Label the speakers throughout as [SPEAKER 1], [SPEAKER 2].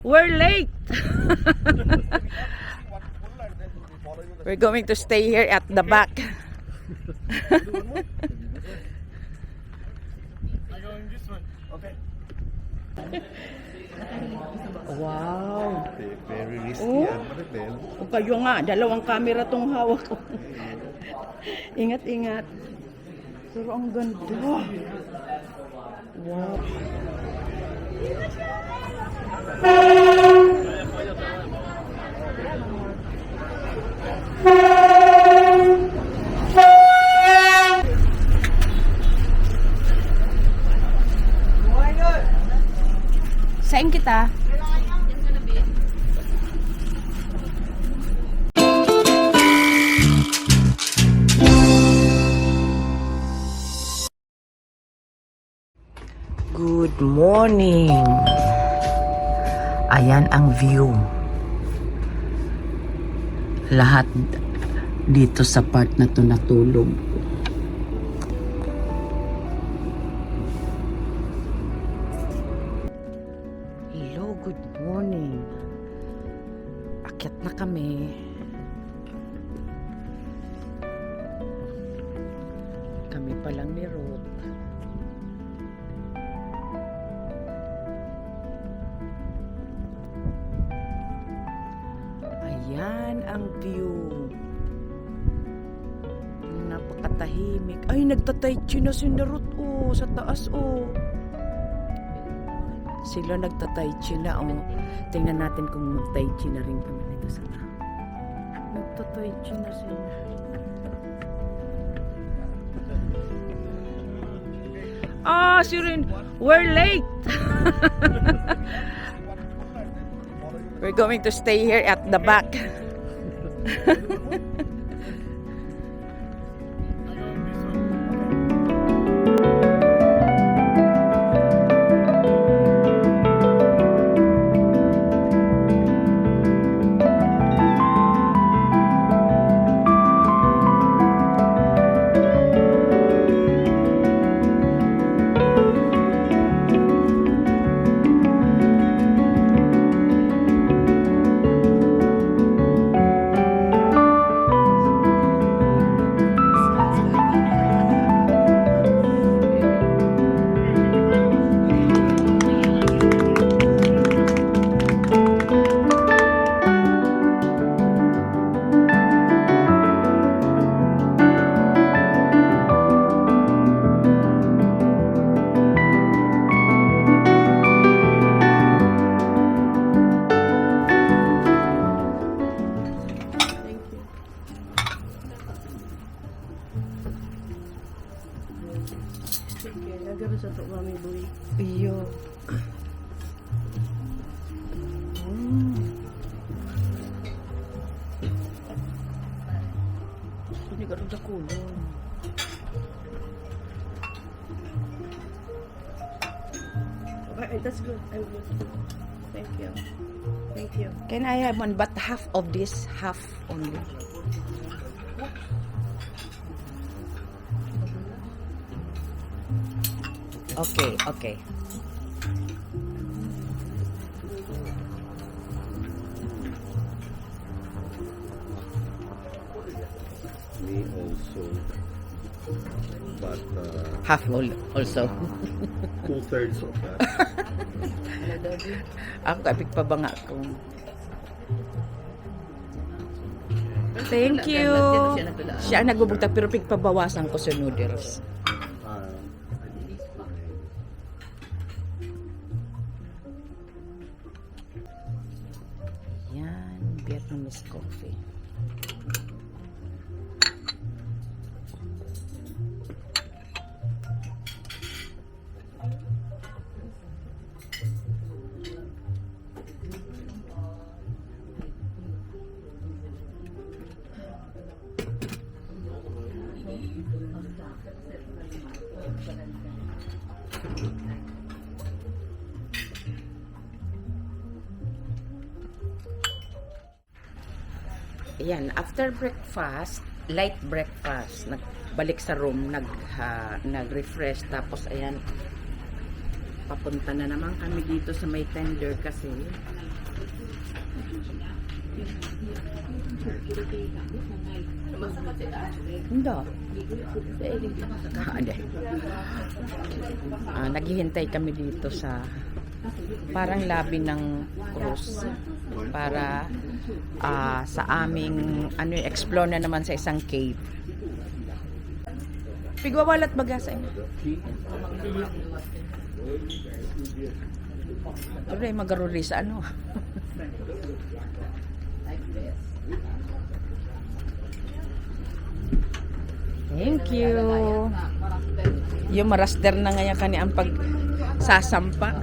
[SPEAKER 1] We're late. We're going to stay here at the back. Wow.
[SPEAKER 2] Very risky yan, Maribel.
[SPEAKER 1] O kayo nga, dalawang camera tong hawak ko. Ingat-ingat. Pero ang ganda. Wow. Saan kita? Good morning. Ayan ang view. Lahat dito sa part na to natulog. Hello, good morning. Akyat na kami. Kami pa lang ni Ruth. Ayan ang view. Napakatahimik. Ay, nagtatay chi na si Ruth, oh, sa taas, oh. Sila nagtatay chi na, oh. Tingnan natin kung magtay chi na rin kami nito sa taas. Nagtatay chi na sila. Ah, si Rin, we're late. We're going to stay here at the back. Iyo. Ini gak ada kulon.
[SPEAKER 3] Okay, that's good. I will. Thank you. Thank you.
[SPEAKER 1] Can I have one but half of this, half only? Okay, okay.
[SPEAKER 2] Me also. But
[SPEAKER 1] Half also.
[SPEAKER 2] 2/3 of that.
[SPEAKER 1] Ako kapit pa ba nga ako? Thank you. Siya ang nagbubugta pero pigpabawasan ko sa noodles. Yan, Vietnamese coffee. Ayan, after breakfast, light breakfast, nagbalik sa room, nag-refresh, tapos ayan, papunta na naman kami dito sa may tender kasi hindi. Naghihintay kami dito sa parang labi ng cruise para sa aming explore na naman sa isang cave. Pigwawalat baga sa inyo. Pero magaruri sa ano. Thank you. Yung maraster na ngayon kani ang pagsasampa.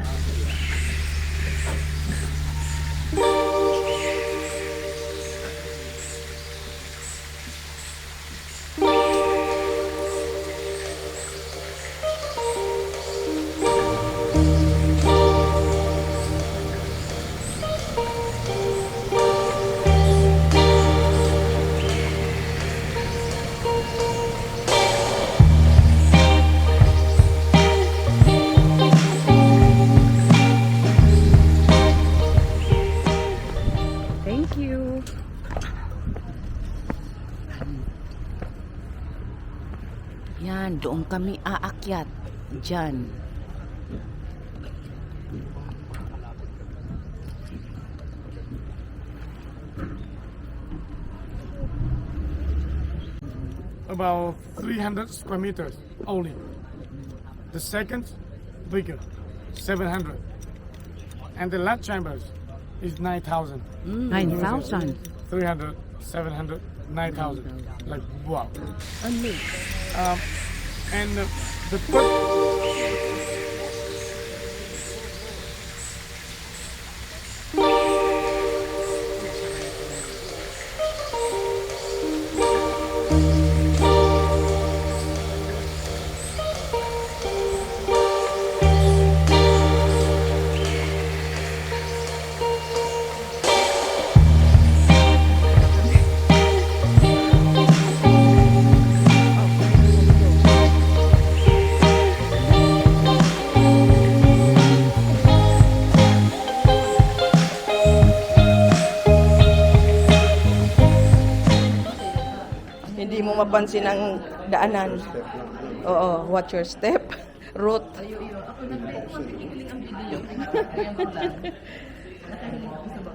[SPEAKER 1] Thank you. Yan, doon kami aakyat. Diyan.
[SPEAKER 4] About 300 square meters only. The second bigger, 700. And the last chambers is 9,000.
[SPEAKER 1] 9,000.
[SPEAKER 4] 300, 700, 9,000. Like, wow.
[SPEAKER 1] Ano?
[SPEAKER 4] And the first,
[SPEAKER 1] Hindi mo mapansin ang daanan. Oo, watch your step. Route.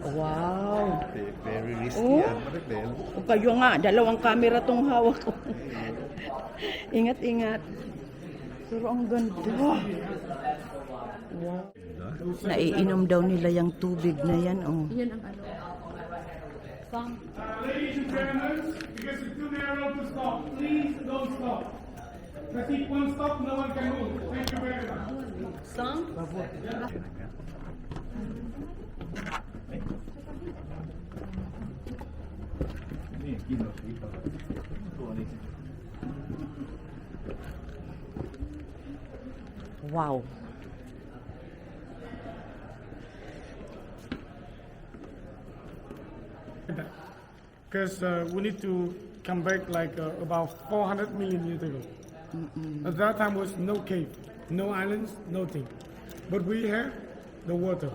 [SPEAKER 1] Wow.
[SPEAKER 2] Very risky
[SPEAKER 1] Oh.
[SPEAKER 2] yan, Maribel.
[SPEAKER 1] O kayo nga, dalawang camera tong hawak ko. Ingat-ingat. Pero ang ganda. Wow. Naiinom daw nila yung tubig na yan. Oh.
[SPEAKER 3] Yan ang ano. Pang.
[SPEAKER 4] ladies and gentlemen, because it's too narrow to stop, please don't stop. Because if one stop, no one can move. Thank you very much.
[SPEAKER 3] Song?
[SPEAKER 1] Wow.
[SPEAKER 4] Because we need to come back like about 400 million years ago. At that time was no cave, no islands, nothing. But we have the water.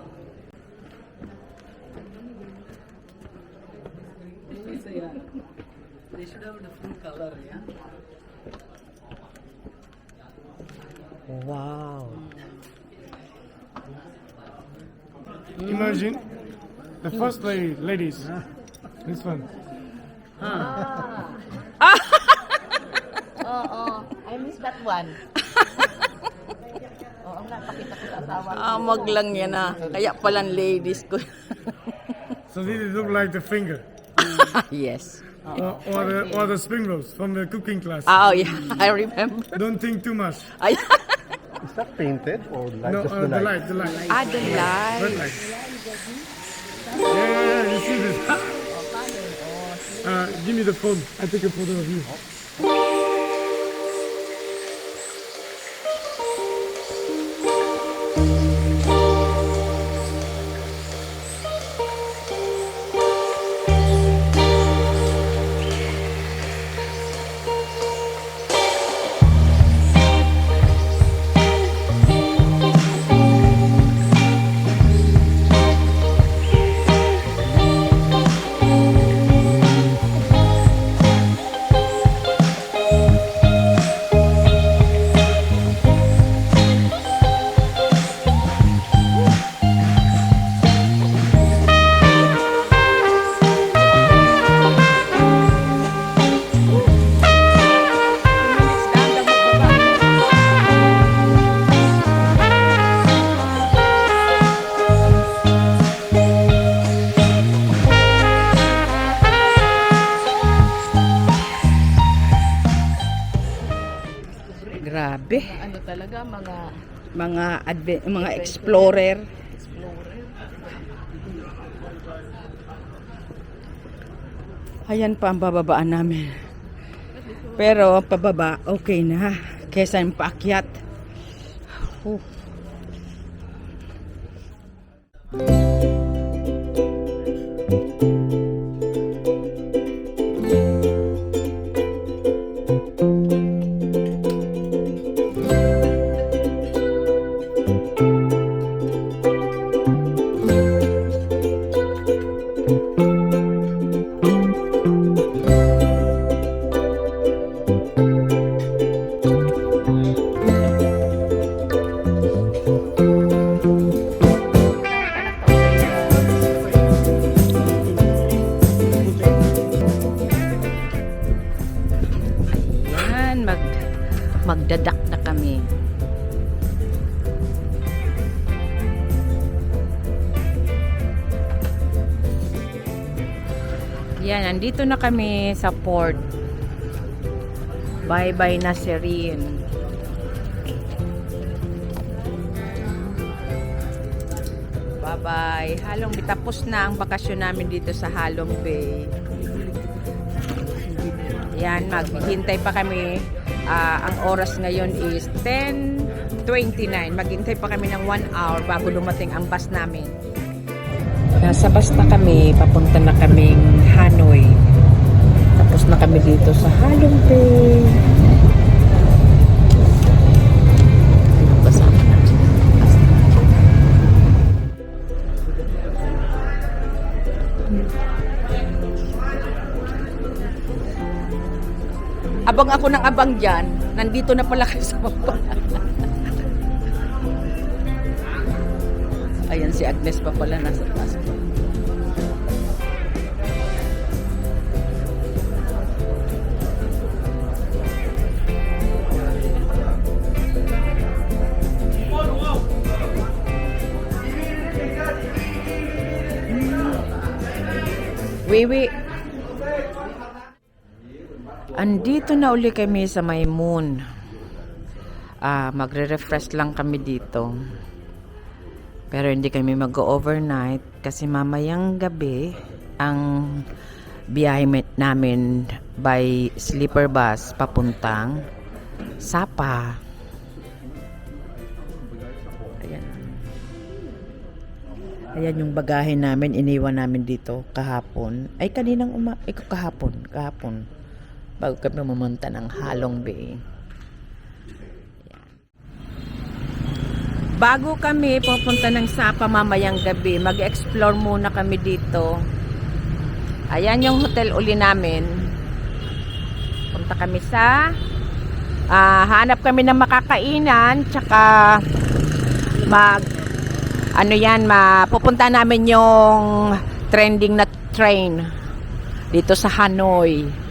[SPEAKER 5] They should have the full color, yeah?
[SPEAKER 1] Wow.
[SPEAKER 4] Imagine the first ladies. This one.
[SPEAKER 5] I miss that one. Oo nga, pakita ko sa asawa.
[SPEAKER 1] Amag lang yan ah. Kaya palang ladies ko.
[SPEAKER 4] So these look like the finger.
[SPEAKER 1] Yes.
[SPEAKER 4] Or the spring rolls from the cooking class.
[SPEAKER 1] Oh yeah, I remember.
[SPEAKER 4] Don't think too much.
[SPEAKER 1] Ay,
[SPEAKER 2] Is that painted or light?
[SPEAKER 4] No,
[SPEAKER 2] Just the
[SPEAKER 4] the
[SPEAKER 2] light?
[SPEAKER 4] light, the light.
[SPEAKER 1] the
[SPEAKER 4] Red
[SPEAKER 1] light.
[SPEAKER 4] light. Yeah, you see this? Give me the phone. I take a photo of you.
[SPEAKER 5] talaga
[SPEAKER 1] mga explorer.
[SPEAKER 5] explorer.
[SPEAKER 1] Ayan pa ang bababaan namin. Pero pababa, okay na. Kesa yung paakyat. Ayan, magdadak na kami. Yan, nandito na kami sa port. Bye-bye na Serene. Bye-bye. Halong Bay. Tapos na ang bakasyon namin dito sa Halong Bay. Yan, maghihintay pa kami. Ang oras ngayon is 10:29. Maghintay pa kami ng 1 hour bago dumating ang bus namin. Nasa bus na kami, papunta na kaming Hanoi. Tapos na kami dito sa Halong Bay. Kasama na. Abang ako ng abang dyan. Nandito na pala kayo sa baba. Ayan, si Agnes pa pala nasa taas pa. Wiwi. Andito na uli kami sa Maymoon. Magre-refresh lang kami dito. Pero hindi kami mag-overnight kasi mamayang gabi ang biyahe namin by sleeper bus papuntang Sapa. Ayan. Ayan yung bagahe namin, iniwan namin dito kahapon. Ay kaninang kahapon. Bago kami pumunta ng Halong Bay. Bago kami pupunta ng Sapa mamayang gabi, mag-explore muna kami dito. Ayan yung hotel uli namin. Punta kami sa hanap kami ng makakainan, tsaka pupunta namin yung trending na train dito sa Hanoi.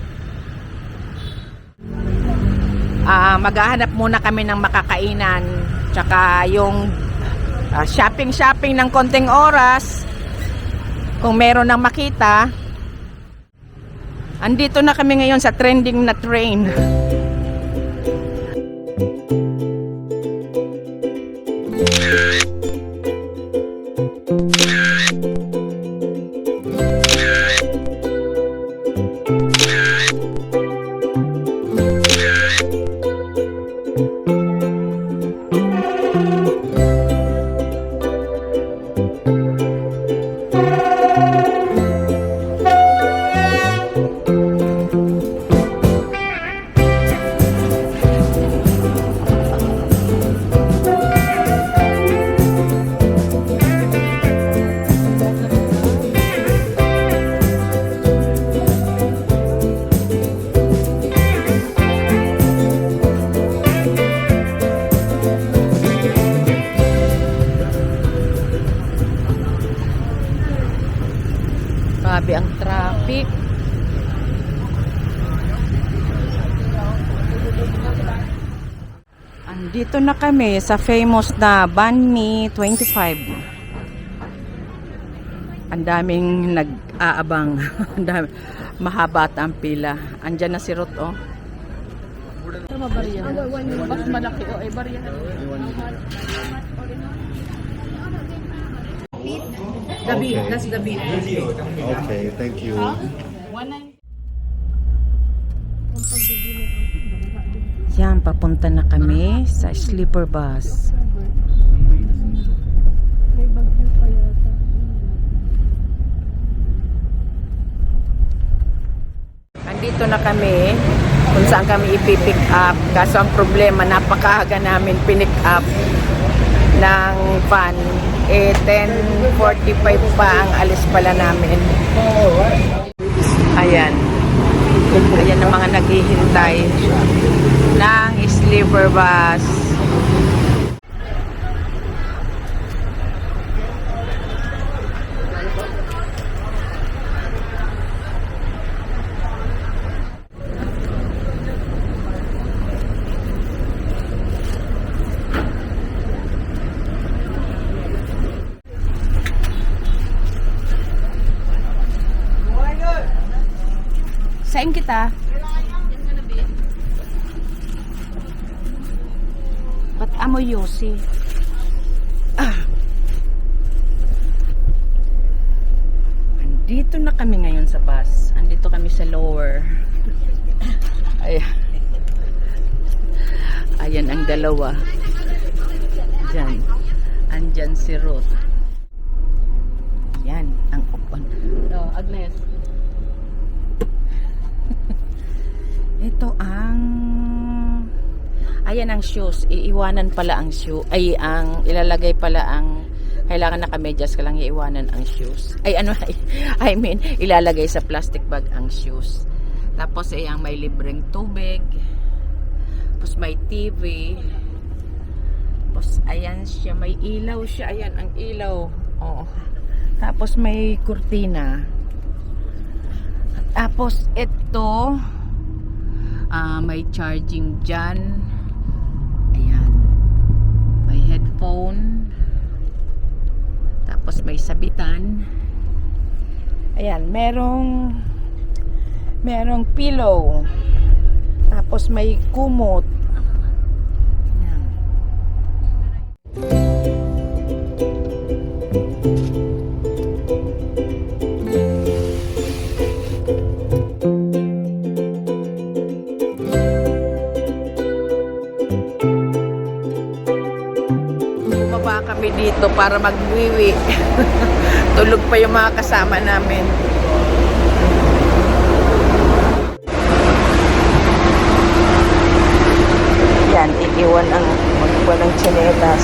[SPEAKER 1] Maghahanap muna kami ng makakainan, tsaka yung shopping ng konting oras kung meron nang makita. Andito na kami ngayon sa trending na train. Grabe ang traffic. Andito na kami sa famous na Banh Mi 25. Ang daming nag-aabang. Mahaba at ang pila. Andyan na si Ruth, oh.
[SPEAKER 5] Sama bariya. Mas malaki o ay bariya.
[SPEAKER 3] The beef,
[SPEAKER 2] Okay.
[SPEAKER 3] that's the beef.
[SPEAKER 2] Okay, thank you.
[SPEAKER 5] 190.
[SPEAKER 1] Yan, papunta na kami sa sleeper bus. Andito na kami kung saan kami ipipick up. Kaso ang problema, napakaaga namin pinick up ng van. 10:45 pa ang alis pala namin. Ayan. Ayan ang mga naghihintay ng sleeper bus. Saan kita? Ba't amo Yossi? Andito na kami ngayon sa bus. Andito kami sa lower. Ayan. Ayan ang dalawa. Diyan. Andyan si Ruth. Yan ang upan.
[SPEAKER 5] No, Agnes.
[SPEAKER 1] Ito ang ayan ang shoes. Iiwanan pala ang shoe. Ay, ang ilalagay pala ang kailangan nakamedyas ka lang iiwanan ang shoes. Ay, ano, I mean, ilalagay sa plastic bag ang shoes. Tapos, ay ang may libreng tubig. Tapos, may TV. Tapos, ayan siya. May ilaw siya. Ayan, ang ilaw. Oo. Tapos, may kurtina. Tapos, ito, may charging dyan. Ayan. May headphone. Tapos may sabitan. Ayan. Merong pillow. Tapos may kumot. Ayan. Bumaba kami dito para magwiwi. Tulog pa yung mga kasama namin. Yan, iiwan ang magkuha ng tsinelas.